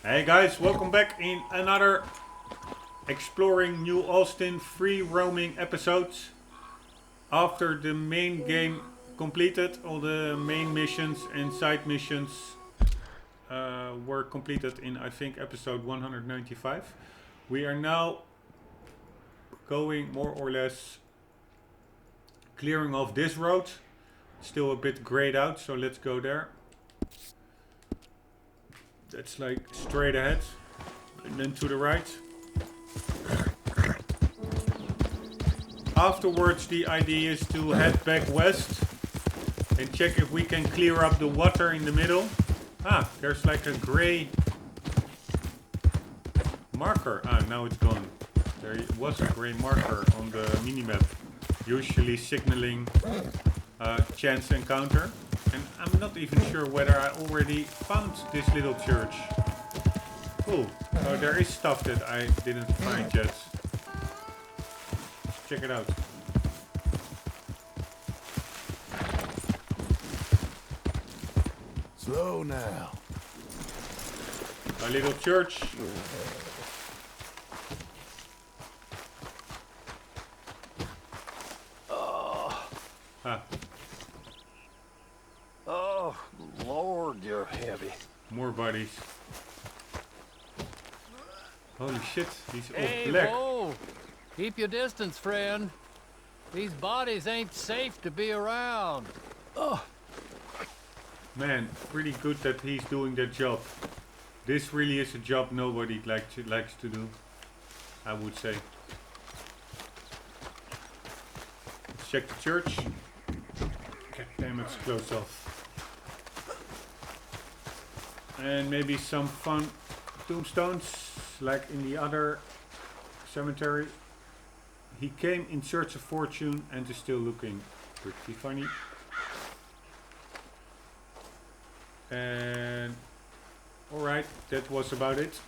Hey guys, welcome back in another exploring New Austin free roaming episodes. After the main game completed, all the main missions and side missions were completed in I think episode 195. We are now going more or less clearing off this road. Still a bit grayed out, so let's go there. That's like straight ahead and then to the right. Afterwards the idea is to head back west and check if we can clear up the water in the middle. Ah, there's like a gray marker. Ah, now it's gone. There was a gray marker on the minimap, usually signaling chance encounter. And I'm not even sure whether I already found this little church. Cool. So there is stuff that I didn't find yet. Check it out. Slow now. A little church. Ah. Oh, Lord, you're heavy. More bodies. Holy shit, he's all Hey, black. whoa! Keep your distance, friend. These bodies ain't safe to be around. Oh, Man, pretty good that he's doing that job. This really is a job nobody likes to do, I would say. Let's check the church. God damn, it's closed off. And maybe some fun tombstones, like in the other cemetery. He came in search of fortune and is still looking pretty funny. And alright, that was about it.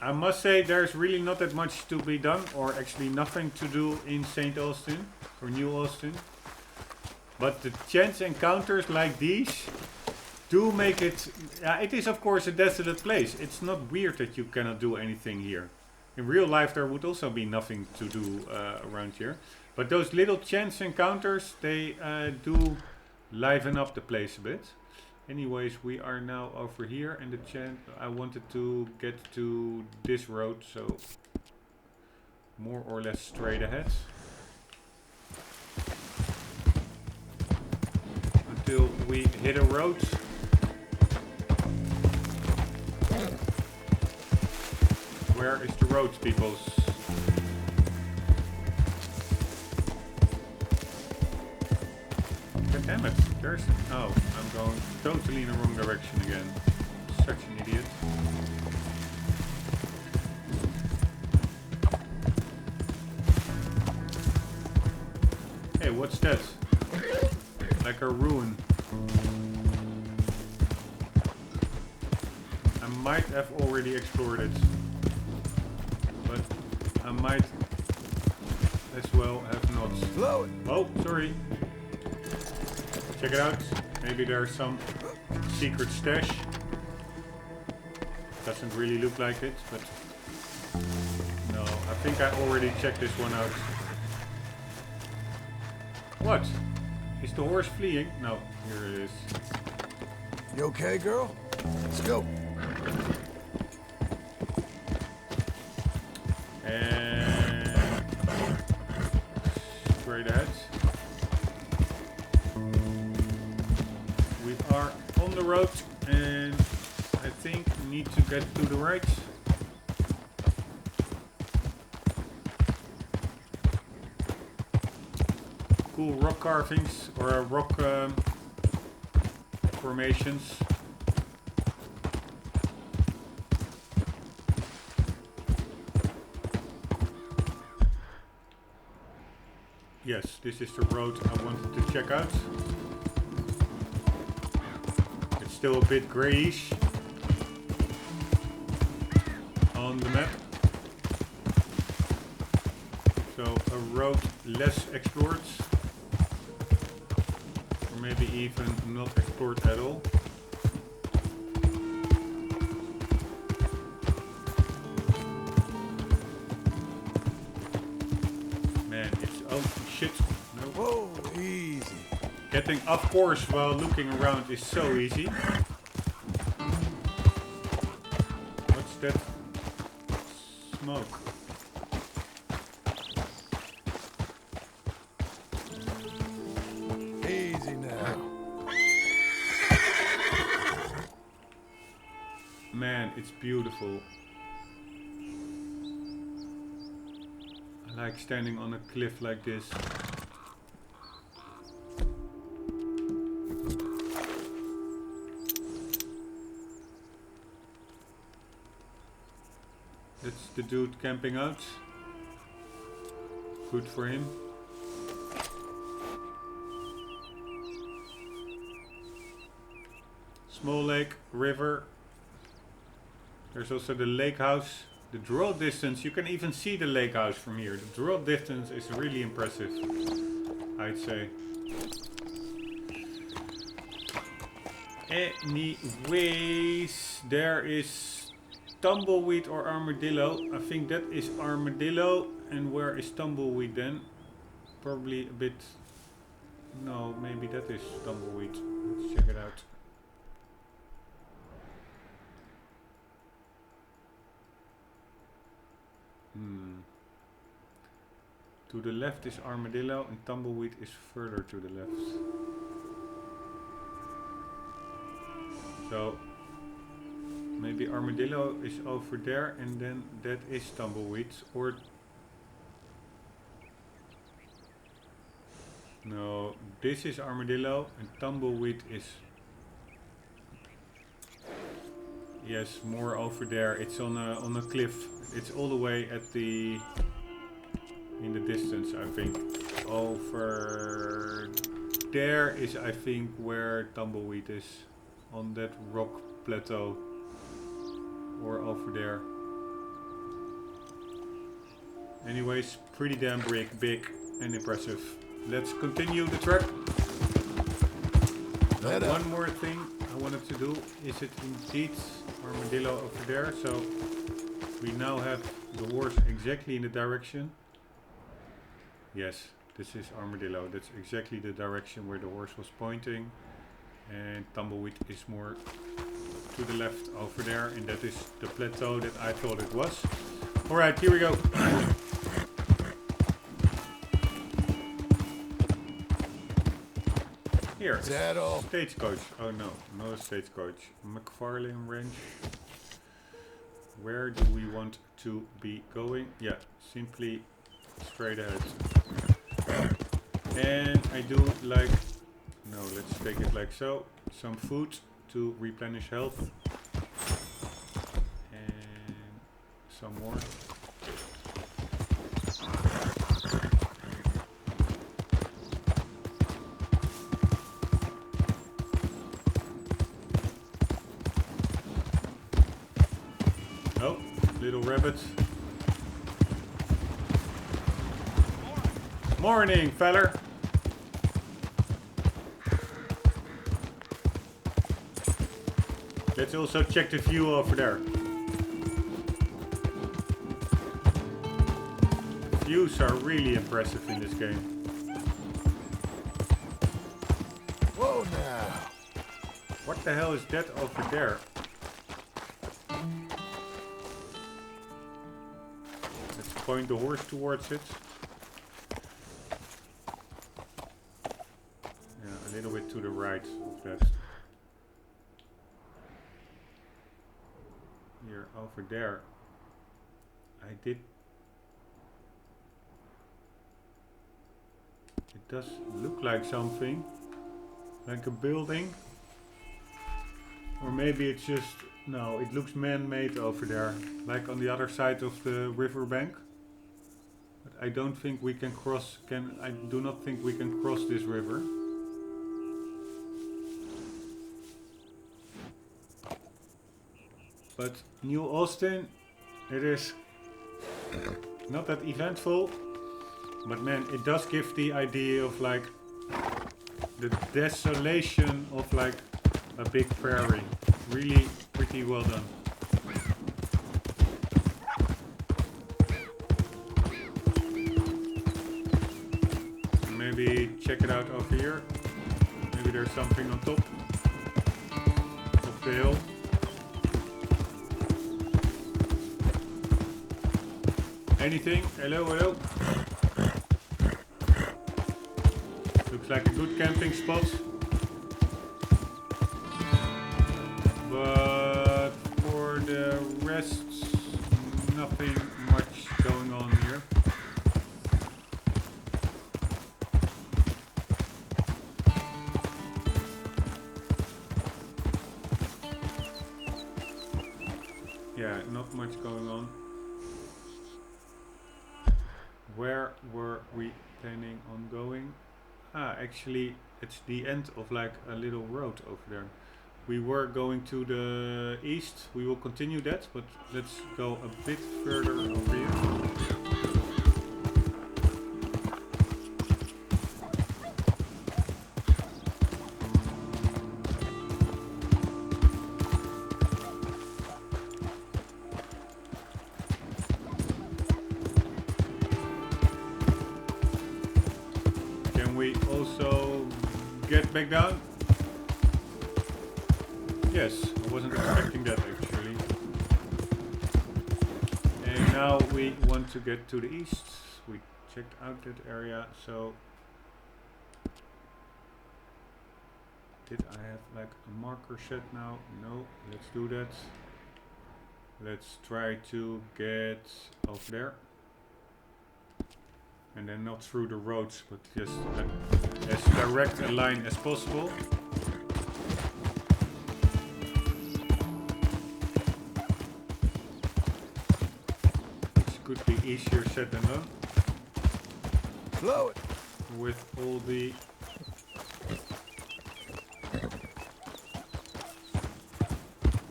I must say there's really not that much to be done, or actually nothing to do in St. Austin or New Austin. But the chance encounters like these do make it... it is of course a desolate place. It's not weird that you cannot do anything here. In real life there would also be nothing to do around here. But those little chance encounters, they do liven up the place a bit. Anyways, we are now over here, and the chant... I wanted to get to this road, so more or less straight ahead. Until we hit a road. Where is the road, peoples? God damn it, there's... Oh, I'm going totally in the wrong direction again. Such an idiot. Hey, what's that? Like a ruin. I might have already explored it. But I might as well have not. Slow it. Oh, sorry. Check it out. Maybe there's some secret stash. Doesn't really look like it, but no, I think I already checked this one out. What? Is the horse fleeing? No, here it is. You okay, girl? Let's go. And straight ahead. We are on the road, and I think we need to get to the right. Cool rock carvings or rock formations. Yes, this is the road I wanted to check out. It's still a bit grayish on the map. So a road less explored. Or maybe even not explored at all. Getting off course while looking around is so easy. What's that smoke? Easy now. Man, it's beautiful. I like standing on a cliff like this. That's the dude camping out. Good for him. Small lake, river. There's also the lake house. The draw distance, you can even see the lake house from here. The draw distance is really impressive, I'd say. Anyways, there is tumbleweed or armadillo. I think that is armadillo. And where is tumbleweed then? Probably a bit... No, maybe that is tumbleweed. Let's check it out. To the left is armadillo and tumbleweed is further to the left. So maybe armadillo is over there and then that is tumbleweed, or no, this is armadillo and tumbleweed is, yes, more over there. It's on a cliff. It's all the way at the in the distance, I think. Over there is, I think, where tumbleweed is, on that rock plateau, or over there. Anyways, pretty damn big and impressive. Let's continue the trek. One more thing I wanted to do, is it indeed armadillo over there? So we now have the horse exactly in the direction. Yes, this is armadillo. That's exactly the direction where the horse was pointing. And tumbleweed is more to the left over there. And that is the plateau that I thought it was. Alright, here we go. Here, stagecoach. Oh no, not a stagecoach. McFarlane Ranch. Where do we want to be going? Yeah, simply straight ahead. And I do like, no, let's take it like so. Some food to replenish health. And some more. Oh, little rabbit. Morning, feller. Let's also check the view over there. Views are really impressive in this game. Whoa now. What the hell is that over there? Let's point the horse towards it. Yeah, a little bit to the right of that. Here, over there. I did. It does look like something. Like a building. Or maybe it's just, no, it looks man-made over there. Like on the other side of the riverbank. But I don't think we can cross, I do not think we can cross this river. But New Austin, it is not that eventful. But man, it does give the idea of like the desolation of like a big prairie. Really pretty well done. Maybe check it out over here. there's something on top of the hill. Anything? Hello, hello. Looks like a good camping spot. But for the rest, nothing much going on here. Yeah, not much going on. Where were we planning on going? Ah, actually, it's the end of like a little road over there. We were going to the east. We will continue that, but let's go a bit further over here. Back down? Yes, I wasn't expecting that actually. And now we want to get to the east. We checked out that area, so did I have like a marker set now? No, let's do that. Let's try to get over there. And then not through the roads, but just as direct a line as possible. Which could be easier said than done. Blow it. With all the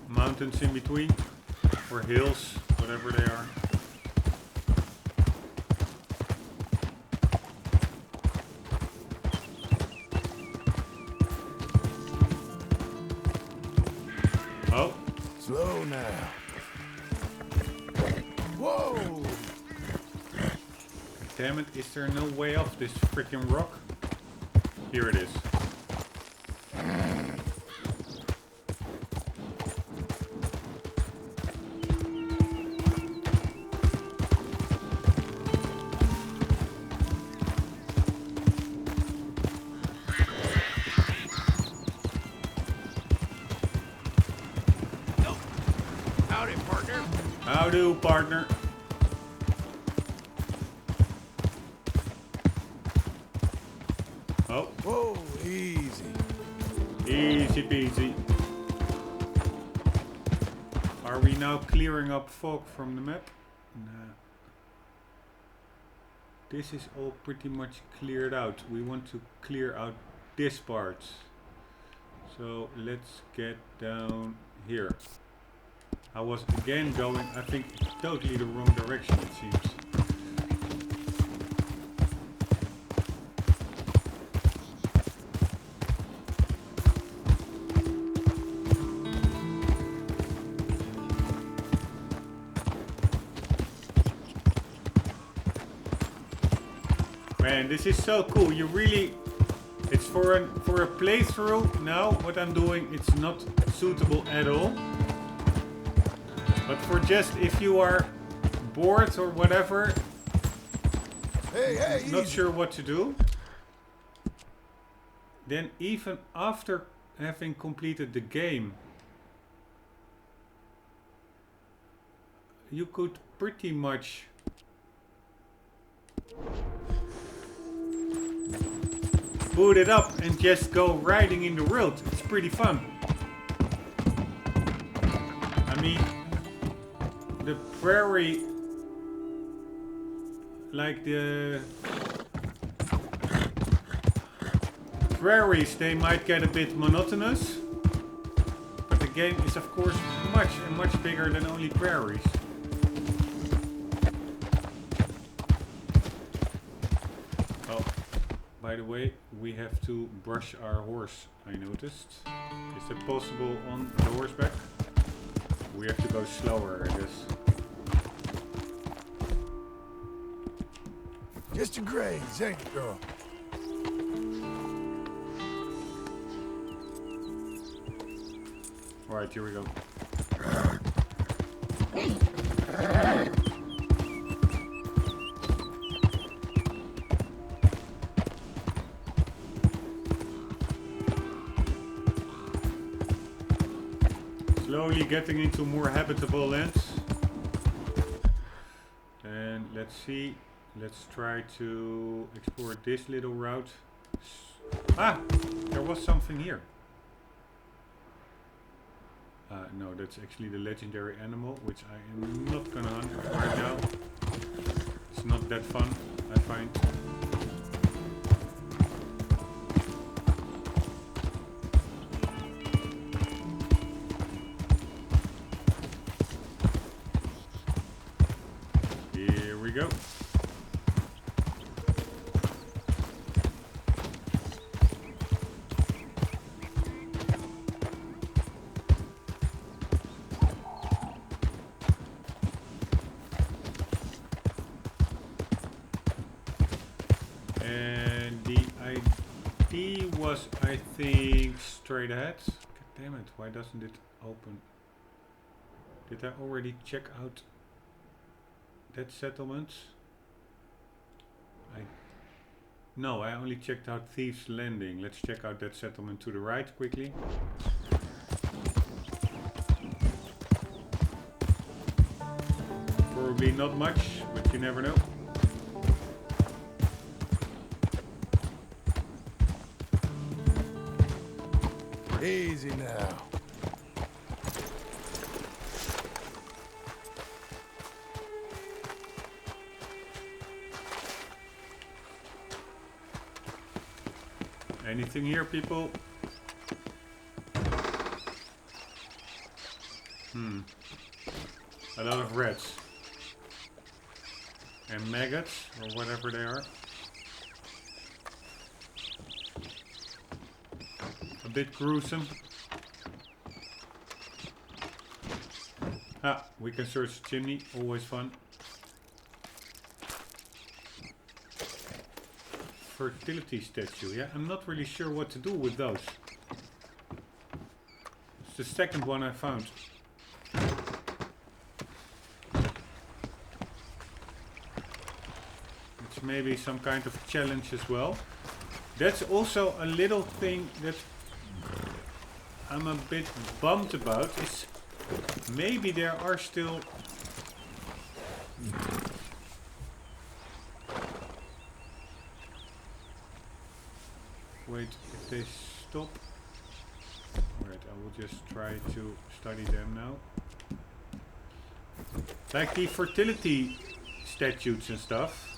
mountains in between, or hills, whatever they are. Slow now. Whoa! Damn it, is there no way off this freaking rock? Here it is. How do, partner? Oh. Whoa, easy. Easy peasy. Are we now clearing up fog from the map? Nah. This is all pretty much cleared out. We want to clear out this part. So let's get down here. I was again going, I think, totally the wrong direction, it seems. Man, this is so cool. You really, it's for a playthrough now. What I'm doing, it's not suitable at all. But for just if you are bored or whatever, hey, not sure what to do, then even after having completed the game, you could pretty much boot it up and just go riding in the world. It's pretty fun. I mean, the prairie, like the prairies, they might get a bit monotonous, but the game is of course much bigger than only prairies. Oh, by the way, we have to brush our horse, I noticed. Is it possible on the horseback? We have to go slower, I guess. Just a graze, ain't it, girl? Alright, here we go. Slowly getting into more habitable lands. And let's see. Let's try to explore this little route. Ah! There was something here. No, that's actually the legendary animal, which I am not gonna hunt right now. It's not that fun, I find. Here we go. I think straight ahead. God damn it, why doesn't it open? Did I already check out that settlement? No, I only checked out Thieves Landing. Let's check out that settlement to the right quickly. Probably not much, but you never know. Easy now. Anything here, people? A lot of rats. And maggots, or whatever they are. A bit gruesome. Ah, we can search the chimney, always fun. Fertility statue, yeah, I'm not really sure what to do with those. It's the second one I found. It's maybe some kind of challenge as well. That's also a little thing that I'm a bit bummed about, is maybe there are still wait, if they stop. Alright, I will just try to study them now. Like the fertility statutes and stuff.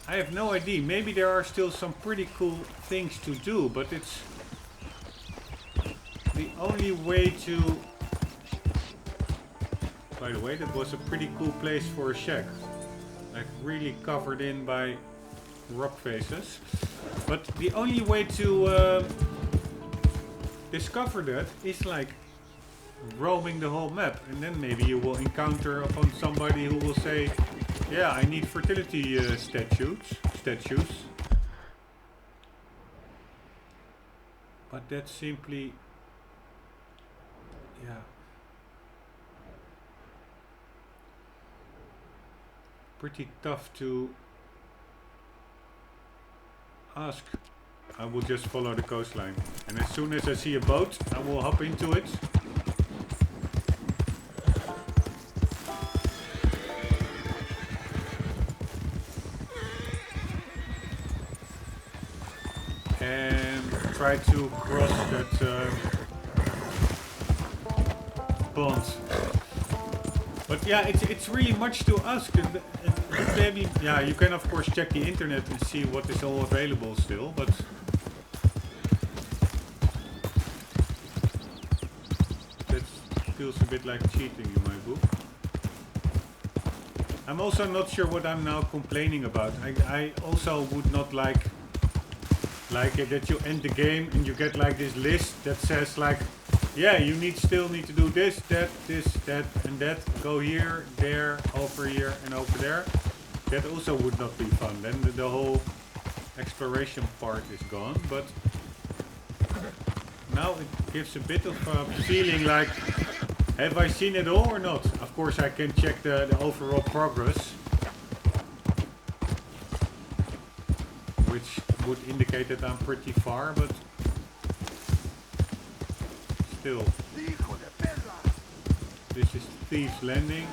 I have no idea. Maybe there are still some pretty cool things to do, but it's the only way to... By the way, that was a pretty cool place for a shack. Like really covered in by rock faces. But the only way to discover that is like roaming the whole map. And then maybe you will encounter upon somebody who will say, yeah, I need fertility statues. But that's simply... yeah. Pretty tough to ask. I will just follow the coastline. And as soon as I see a boat, I will hop into it. And try to cross that pond. But yeah, it's really much to ask. Maybe, yeah, you can of course check the internet and see what is all available still, but that feels a bit like cheating in my book. I'm also not sure what I'm now complaining about. I also would not like it that you end the game and you get like this list that says like, yeah, you still need to do this, that, and that. Go here, there, over here, and over there. That also would not be fun. Then the whole exploration part is gone. But now it gives a bit of a feeling like, have I seen it all or not? Of course I can check the overall progress, which would indicate that I'm pretty far, but still. This is Thieves Landing.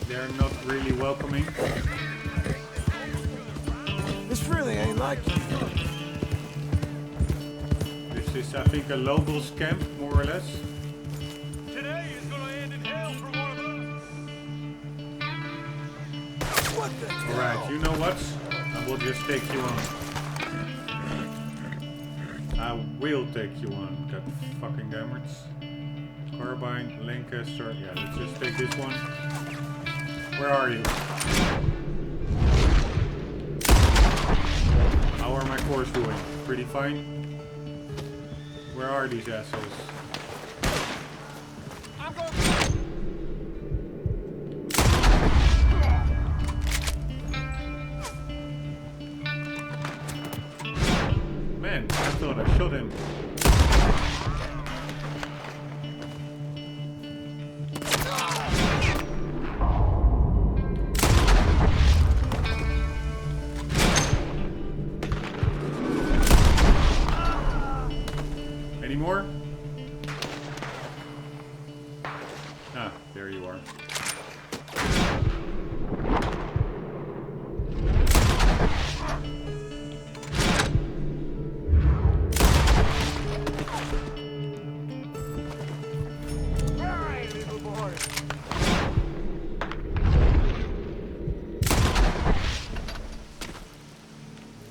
They're not really welcoming. This really ain't like you. This is, I think, a locals camp, more or less. Today is gonna end in hell for one of us. What the hell? Alright, you know what? I will just take you on. I will take you on. God fucking damn it. Carbine, Lancaster. Yeah, let's just take this one. Where are you? How are my cores doing? Pretty fine. Where are these assholes? Man, I thought I shot him. Any more? Ah, there you are.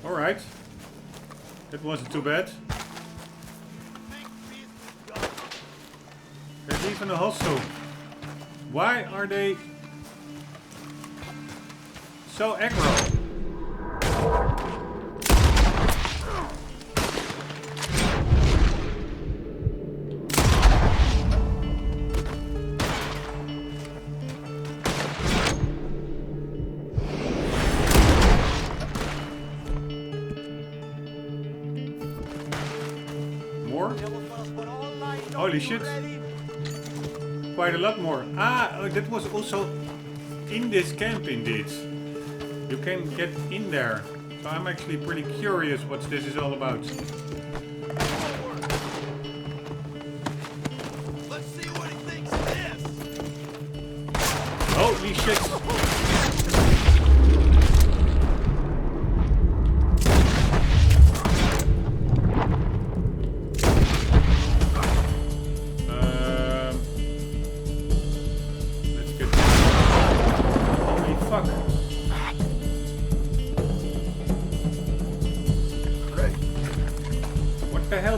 Alright. That wasn't too bad. There's even a hostel. Why are they so aggro? More? Holy shit. Quite a lot more. Ah, oh, that was also in this camp indeed. You can get in there. So I'm actually pretty curious what this is all about. Let's see what he thinks of this. Holy shit.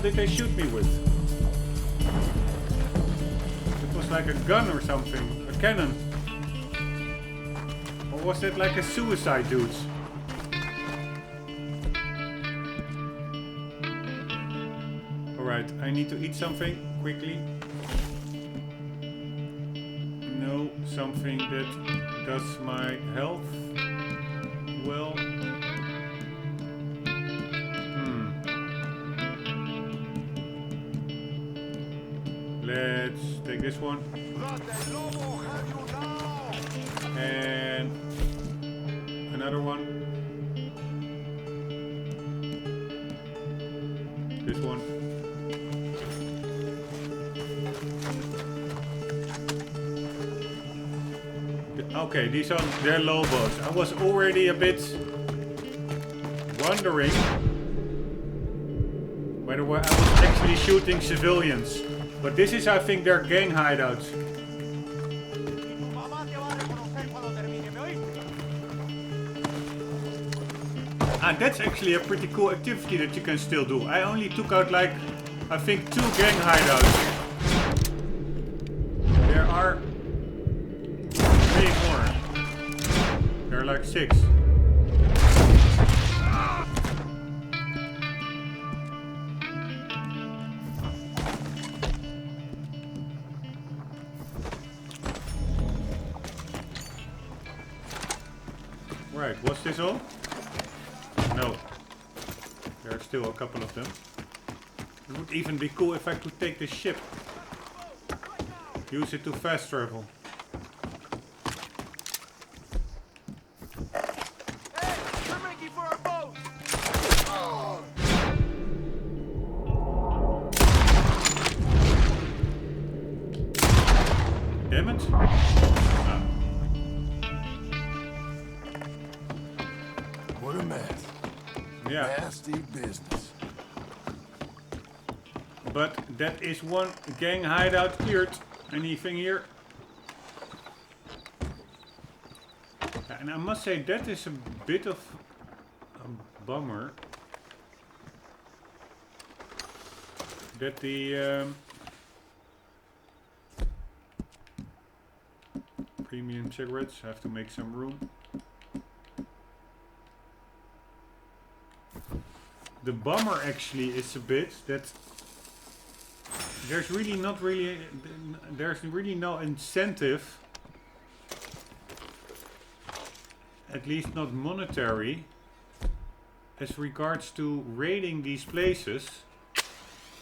Did they shoot me with? It was like a gun or something, a cannon. Or was it like a suicide dude? Alright, I need to eat something quickly. No, something that does my health well. Let's take this one. And another one. This one. Okay, these are their Lobos. I was already a bit wondering whether I was actually shooting civilians. But this is, I think, their gang hideout. And that's actually a pretty cool activity that you can still do. I only took out like, I think, 2 gang hideouts. There are 3 more. There are like 6. Right, was this all? No. There are still a couple of them. It would even be cool if I could take the ship. Use it to fast travel. Hey, we're making for our boat. Damn it. Ah. What a mess. Yeah. Nasty business. But that is one gang hideout cleared. Anything here? Yeah, and I must say that is a bit of a bummer. That the premium cigarettes have to make some room. The bummer actually is a bit that there's really no incentive, at least not monetary, as regards to raiding these places,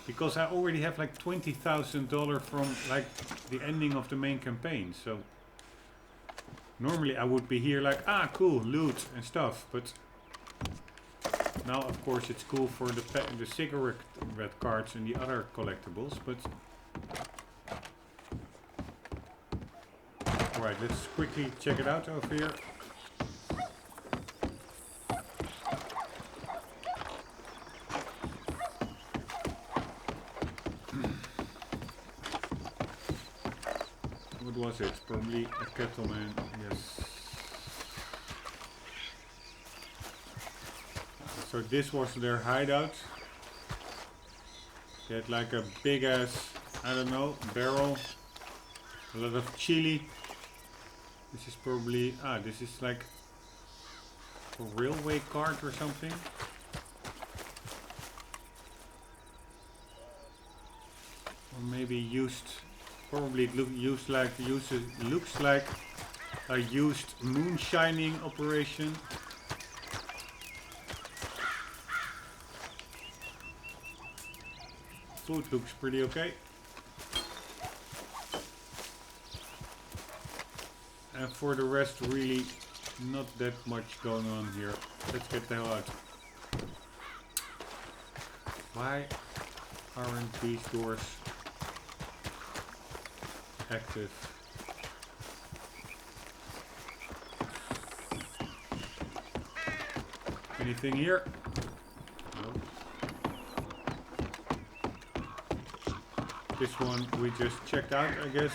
because I already have like $20,000 from like the ending of the main campaign. So normally I would be here like, ah, cool, loot and stuff, but now, of course, it's cool for the cigarette cards and the other collectibles, but... Alright, let's quickly check it out over here. What was it? Probably a cattleman, yes. So this was their hideout. They had like a big ass, I don't know, barrel. A lot of chili. This is probably, this is like a railway cart or something. Or maybe used, probably it looks like a used moonshining operation. Food looks pretty okay. And for the rest, really not that much going on here. Let's get the hell out. Why aren't these doors active? Anything here? No. This one we just checked out, I guess.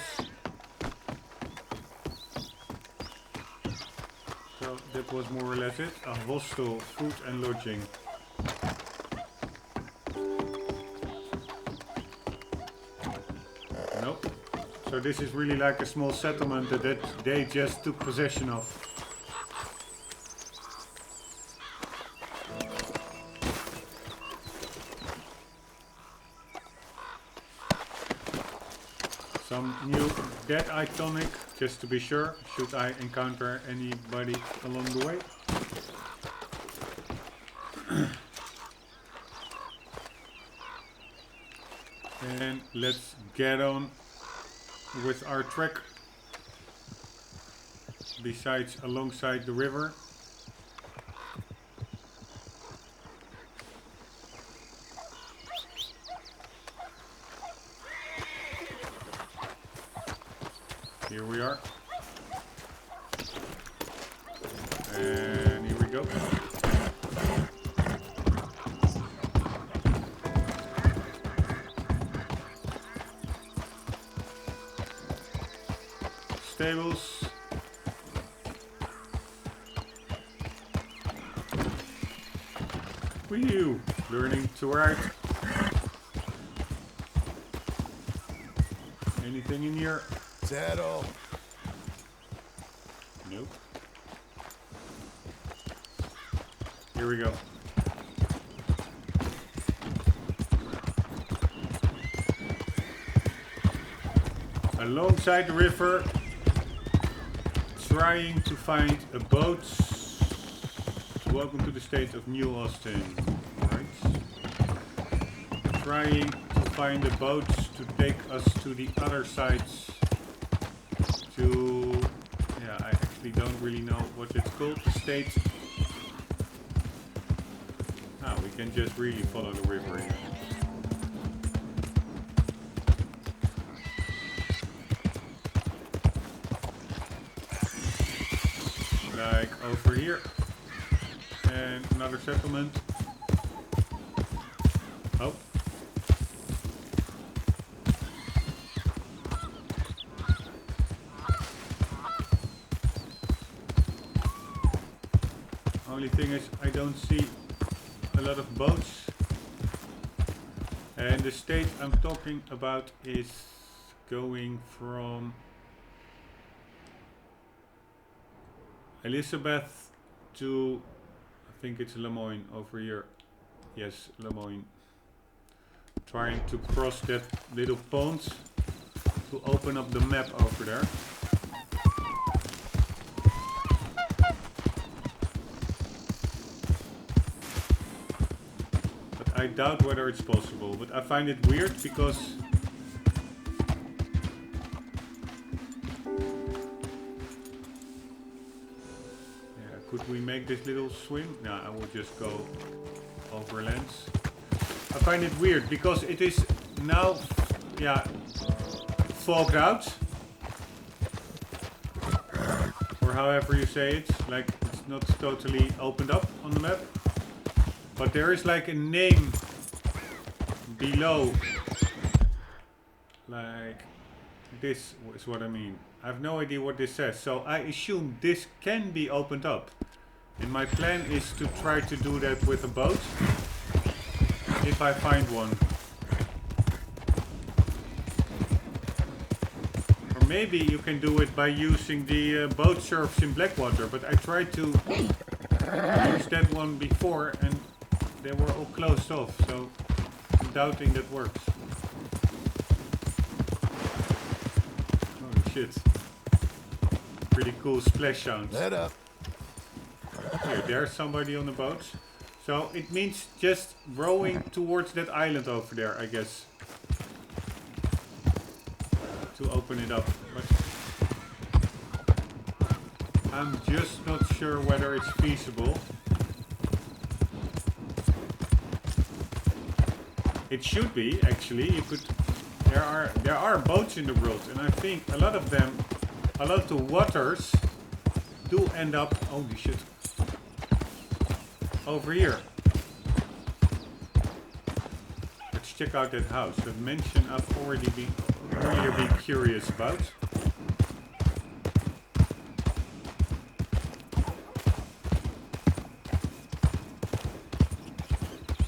So that was more or less it. A hostel, food and lodging. Nope. So this is really like a small settlement that they just took possession of. Some new dead iconic, just to be sure, should I encounter anybody along the way. And let's get on with our trek. Besides, alongside the river. Here we are. And here we go. Stables. Whew, learning to ride. Anything in here? Saddle. Nope. Here we go. Alongside the river, trying to find a boat. Welcome to the state of New Austin. Right. trying to find the boats to take us to the other sides. To... yeah, I actually don't really know what it's called. The state. Ah, we can just really follow the river here. Like over here. And another settlement. Oh. Only thing is I don't see a lot of boats. And the state I'm talking about is going from Elizabeth to, I think it's Lemoine over here. Yes, Lemoine. Trying to cross that little pond to open up the map over there. But I doubt whether it's possible. But I find it weird because could we make this little swim? No, I will just go over lands. I find it weird because it is now, yeah, fogged out. Or however you say it. Like, it's not totally opened up on the map. But there is like a name below. Like, this is what I mean. I have no idea what this says. So I assume this can be opened up. And my plan is to try to do that with a boat. If I find one. Or maybe you can do it by using the boat surfs in Blackwater. But I tried to use that one before and they were all closed off. So I'm doubting that works. Holy shit. Pretty cool splash sounds. Let up. Here, there's somebody on the boat. So it means just rowing towards that island over there, I guess. To open it up. But I'm just not sure whether it's feasible. It should be, actually. You could. There are boats in the world, and I think a lot of them, a lot of the waters do end up. Holy shit. Over here. Let's check out that house. That mansion I've already been earlier been curious about.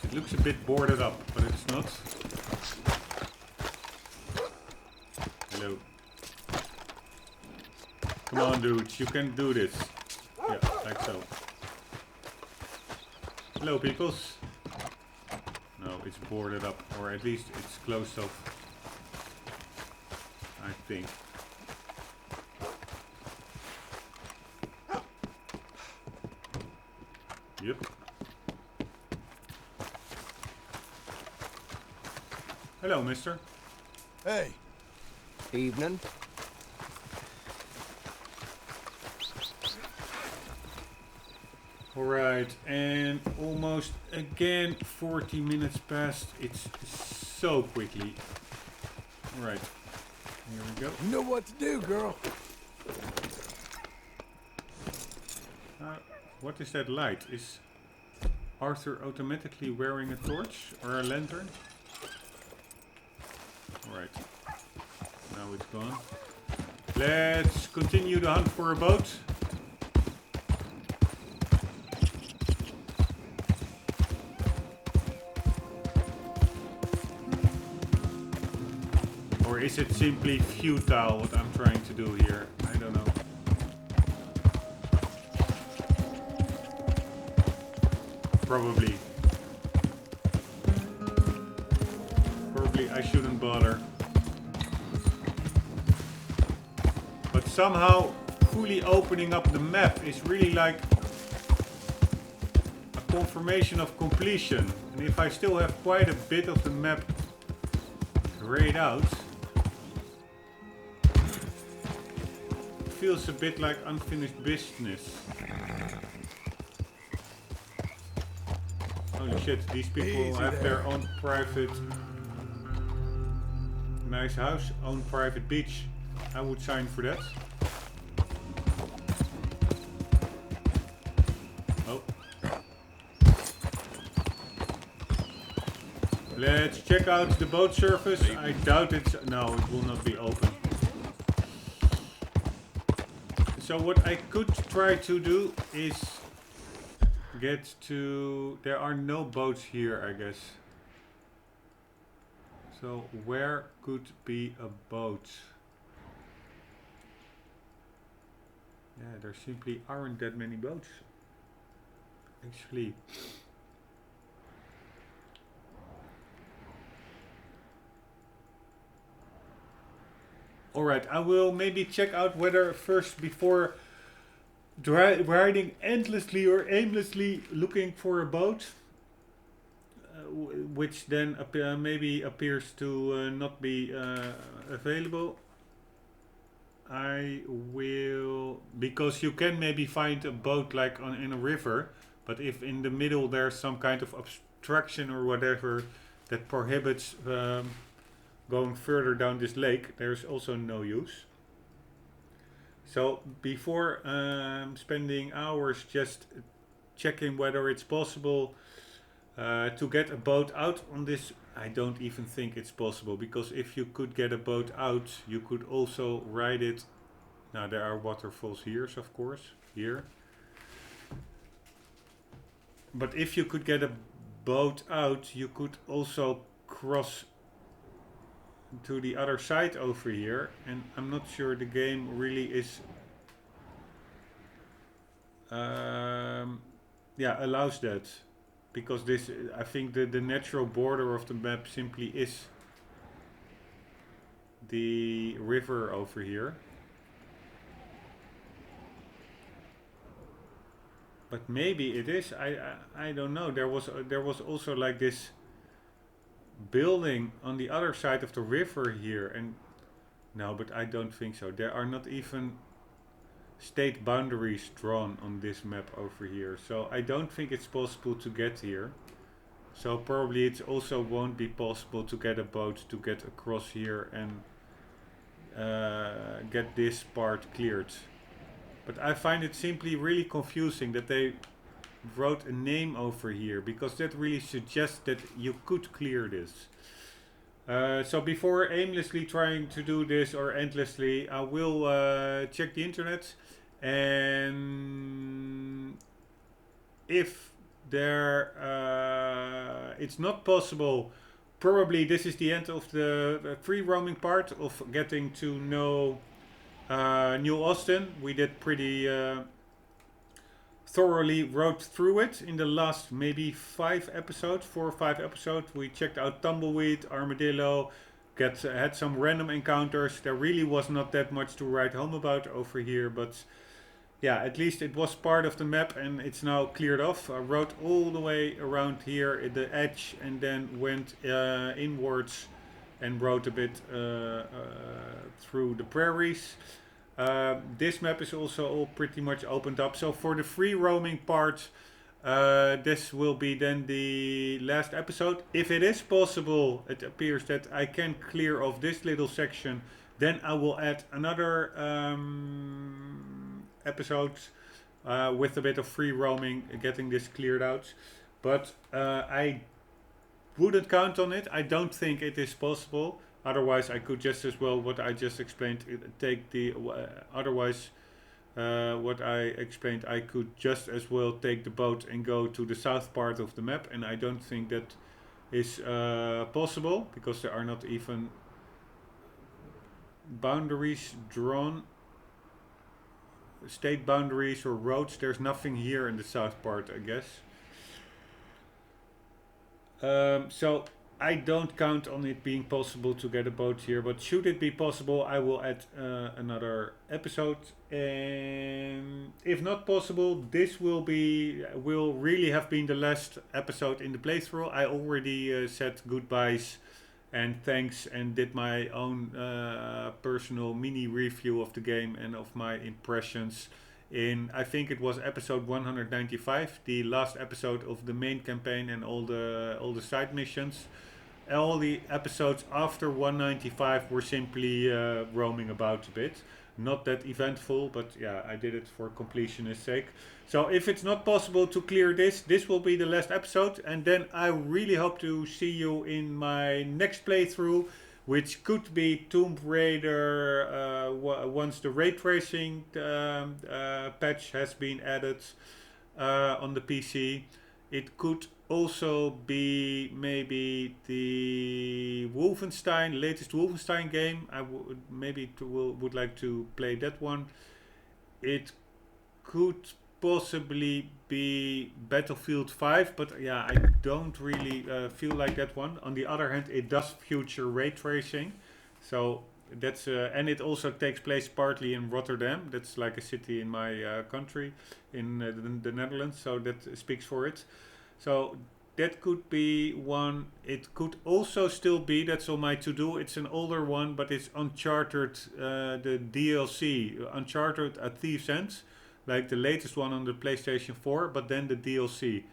It looks a bit boarded up, but it's not. Hello. Come on, dudes, you can do this. Yeah, like so. Hello, peoples. No, it's boarded up, or at least it's closed off. I think. Yep. Hello, mister. Hey. Evening. Alright, and almost again 40 minutes past. It's so quickly. Alright, here we go. You know what to do, girl. What is that light? Is Arthur automatically wearing a torch or a lantern? Alright, now it's gone. Let's continue the hunt for a boat. Or is it simply futile what I'm trying to do here? I don't know. Probably. Probably I shouldn't bother. But somehow fully opening up the map is really like a confirmation of completion. And if I still have quite a bit of the map grayed out, it feels a bit like unfinished business. Holy shit, these people have their own private nice house, own private beach. I would sign for that. Oh. Let's check out the boat surface. I doubt it's... No, it will not be open. So what I could try to do is get to... There are no boats here, I guess. So where could be a boat? Yeah, there simply aren't that many boats. Actually. Alright, I will maybe check out whether first before riding endlessly or aimlessly looking for a boat, which then maybe appears to not be available. I will, because you can maybe find a boat like in a river, but if in the middle there's some kind of obstruction or whatever that prohibits going further down this lake, there's also no use. So before spending hours just checking whether it's possible to get a boat out on this, I don't even think it's possible, because if you could get a boat out, you could also ride it. Now there are waterfalls here, of course, here. But if you could get a boat out, you could also cross to the other side over here, and I'm not sure the game really is allows that, because this, I think the natural border of the map simply is the river over here. But maybe it is. I don't know. There was also like this building on the other side of the river here, and no, but I don't think so. There are not even state boundaries drawn on this map over here, so I don't think it's possible to get here. So probably it also won't be possible to get a boat to get across here and get this part cleared. But I find it simply really confusing that they wrote a name over here, because that really suggests that you could clear this. So before aimlessly trying to do this or endlessly, I will check the internet, and if there it's not possible, probably this is the end of the free roaming part of getting to know New Austin. We did pretty thoroughly rode through it in the last maybe 4 or 5 episodes. We checked out Tumbleweed, Armadillo, had some random encounters. There really was not that much to write home about over here, but yeah, at least it was part of the map and it's now cleared off. I rode all the way around here at the edge and then went inwards and rode a bit through the prairies. This map is also all pretty much opened up. So for the free roaming part, this will be then the last episode. If it is possible, it appears that I can clear off this little section, then I will add another episode with a bit of free roaming, getting this cleared out. But I wouldn't count on it. I don't think it is possible. Otherwise, I could just as well, what I just explained, take the... otherwise, what I explained, I could just as well take the boat and go to the south part of the map. And I don't think that is possible, because there are not even boundaries drawn. State boundaries or roads. There's nothing here in the south part, I guess. So I don't count on it being possible to get a boat here, but should it be possible, I will add another episode. And if not possible, this will really have been the last episode in the playthrough. I already said goodbyes and thanks and did my own personal mini review of the game and of my impressions in, I think it was episode 195, the last episode of the main campaign and all the side missions. All the episodes after 195 were simply roaming about a bit. Not that eventful, but yeah, I did it for completionist's sake. So if it's not possible to clear this will be the last episode. And then I really hope to see you in my next playthrough, which could be Tomb Raider once the ray tracing patch has been added on the PC. It could also be maybe the Wolfenstein, latest Wolfenstein game. I would like to play that one. It could possibly be Battlefield 5, but yeah, I don't really feel like that one. On the other hand, it does feature ray tracing, so that's and it also takes place partly in Rotterdam. That's like a city in my country, in the Netherlands, so that speaks for it. So that could be one. It could also still be, that's on my to-do, it's an older one, but it's Uncharted, the DLC, Uncharted A Thief's End, like the latest one on the PlayStation 4, but then the DLC.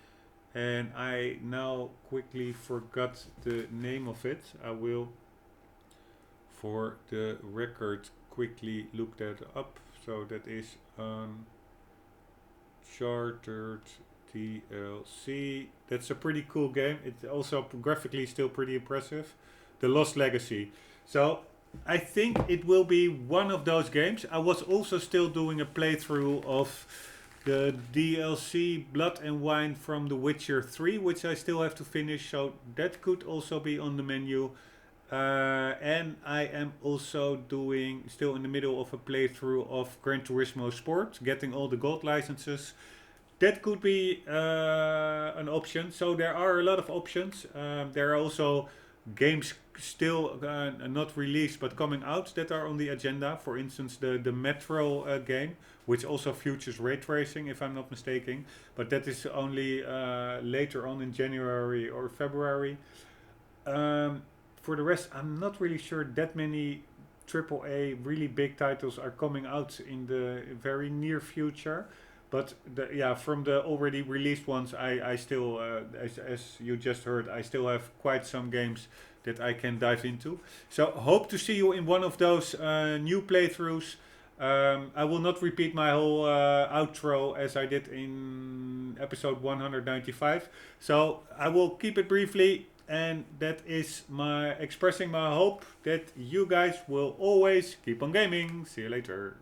And I now quickly forgot the name of it. I will, for the record, quickly look that up. So that is Uncharted DLC. That's a pretty cool game. It's also graphically still pretty impressive. The Lost Legacy. So I think it will be one of those games. I was also still doing a playthrough of the DLC Blood and Wine from The Witcher 3, which I still have to finish, so that could also be on the menu. And I am also still in the middle of a playthrough of Gran Turismo Sport, getting all the gold licenses. That could be an option. So there are a lot of options. There are also games still not released but coming out that are on the agenda. For instance, the Metro game, which also features ray tracing, if I'm not mistaken. But that is only later on in January or February. For the rest, I'm not really sure that many AAA really big titles are coming out in the very near future. But from the already released ones, I still, as you just heard, I still have quite some games that I can dive into. So hope to see you in one of those new playthroughs. I will not repeat my whole outro as I did in episode 195. So I will keep it briefly, and that is expressing my hope that you guys will always keep on gaming. See you later.